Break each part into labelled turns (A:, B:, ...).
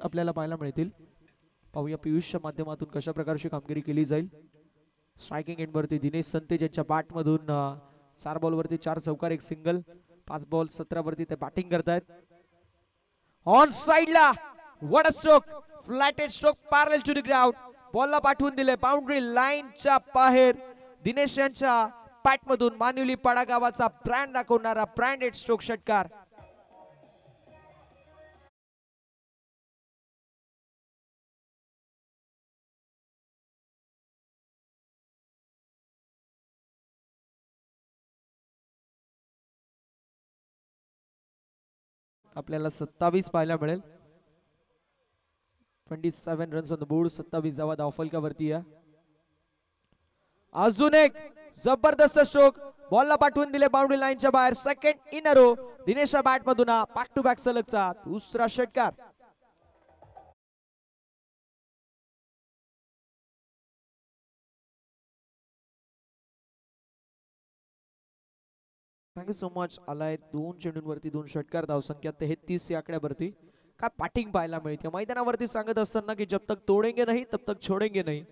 A: आपल्याला पाहायला मिळतील. पाहूया पियुषच्या माध्यमातून कशा प्रकारची कामगिरी केली जाईल. स्ट्रायकिंग एंड वरती दिनेश संतेज यांच्या बॅट मधून 4 बॉल वरती 4 चौकार 1 सिंगल. 5 बॉल 17 वरती ते बॅटिंग करतायत. ऑन साइडला what a stroke, flatted stroke parallel to the ground. बॉलला पाठवून दिले बाउंड्री लाईनच्या बाहेर. दिनेश यांच्या बॅट मधून मानुली पाडा गावाचा ब्रँड दाखवणारा ब्रँडेड स्ट्रोक षटकार. आपल्याला 27 पाहायला मिळेल. 27 रन्स ऑन द बोर्ड. 27 धावा धावफलकावरती आहे. अजून एक जबरदस्त स्ट्रोक. बॉलला पाठवून दिले बाउंड्री लाईनच्या बाहेर. Second in a row. दिनेशच्या बॅट मधून बॅक टू बॅक सलगचा दुसरा षटकार. Thank you so much. आलाय 2 चेंडूंवरती 2 षटकार. धावसंख्या 33 या आकड्यावरती. काय बॅटिंग पाहायला मिळते मैदानावरती. सांगत असताना की जब तक तोड़ेंगे नहीं तब तक छोड़ेंगे नहीं.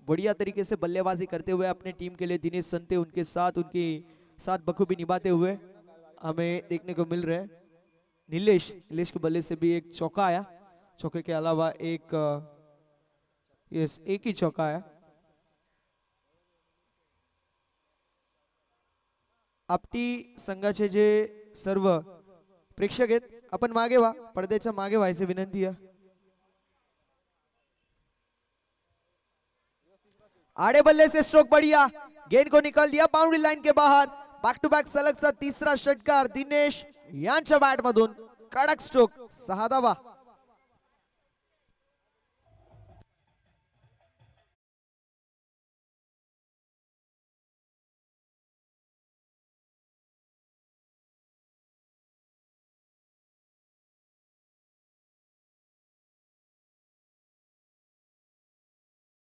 A: बढ़िया तरीके से बल्लेबाजी करते हुए अपने टीम के लिए दिनेश संते उनके साथ बखूबी निभाते हुए हमें देखने को मिल रहे हैं. नीलेश के बल्ले से भी एक चौका आया. चौके के अलावा एक ही चौका आया. आपटी संघाचे जे सर्व प्रेक्षक आहेत आपण मागे व्हा. पडद्याच्या मागे व्हायची विनंती आहे. आड़े बल्ले से स्ट्रोक बढ़िया. गेंद को निकाल दिया बाउंड्री लाइन के बाहर. बैक टू बैक सलगचा तिसरा षटकार दिनेश यांच्या बॅट मधून. कडक स्ट्रोक 6 धावा.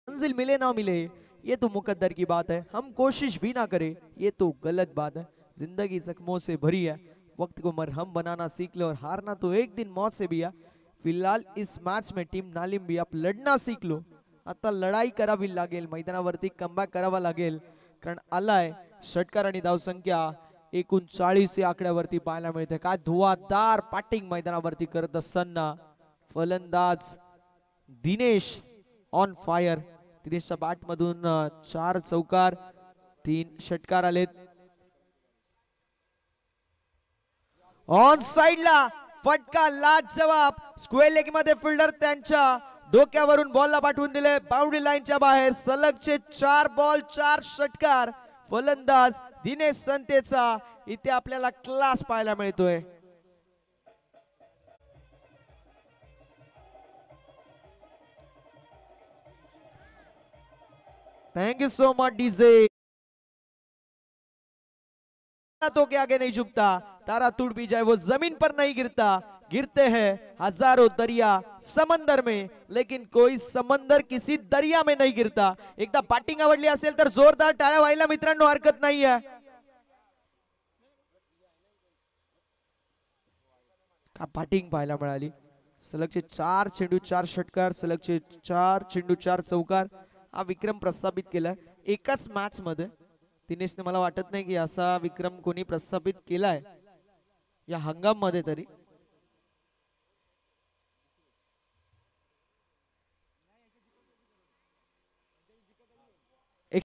A: मंजिल मिले ना मिले ये तो मुकद्दर की बात है. हम कोशिश भी ना करें ये तो गलत बात है. जिंदगी जख्मों से भरी है. वक्त को मरहम बनाना सीख लो और हारना तो एक दिन मौत से भी है. फिलहाल इस मैच में टीम नालिम भी आप लढणं सीख लो. आता लढाई करावी लागेल. मैदानावरती कमबॅक करावा लागेल. कारण आलाय षटकार आणि धावसंख्या 39 या आकड्यावरती पाहायला मिळते. काय धुवाधार बॅटिंग मैदानावरती करत असताना फलंदाज दिनेश ऑन फायर. दिनेशच्या बॅट मधून 4 चौकार 3 षटकार आलेत. ऑन साइडला फटका लाजवाब. स्क्वेअर लेग मध्ये फिल्डर त्यांच्या डोक्यावरून बॉलला पाठवून दिले बाउंड्री लाईनच्या बाहेर. सलगचे 4 बॉल 4 षटकार. फलंदाज दिनेश संतेचा इथे आपल्याला क्लास पाहायला मिळतोय. Thank you so much DJ. तो के आगे नहीं झुकता. तारा टूट भी जाए वो जमीन पर नहीं गिरता. गिरते हैं हजारों दरिया समंदर में लेकिन कोई समंदर किसी दरिया में नहीं गिरता. एकदा बॅटिंग आवडली असेल तर जोरदार टाळ्या व्हायला मित्रांनो हरकत नाहीये. का बॅटिंग पाहायला मिळाली. सलगचे 4 चेंडू 4 षटकार. सलगचे 4 चेंडू 4 चौकार. हा विक्रम प्रस्थापित केला एकाच मॅच मध्ये. दिनेशने मला वाटत नाही की असा विक्रम कोणी प्रस्थापित केलाय या हंगाम मध्ये तरी.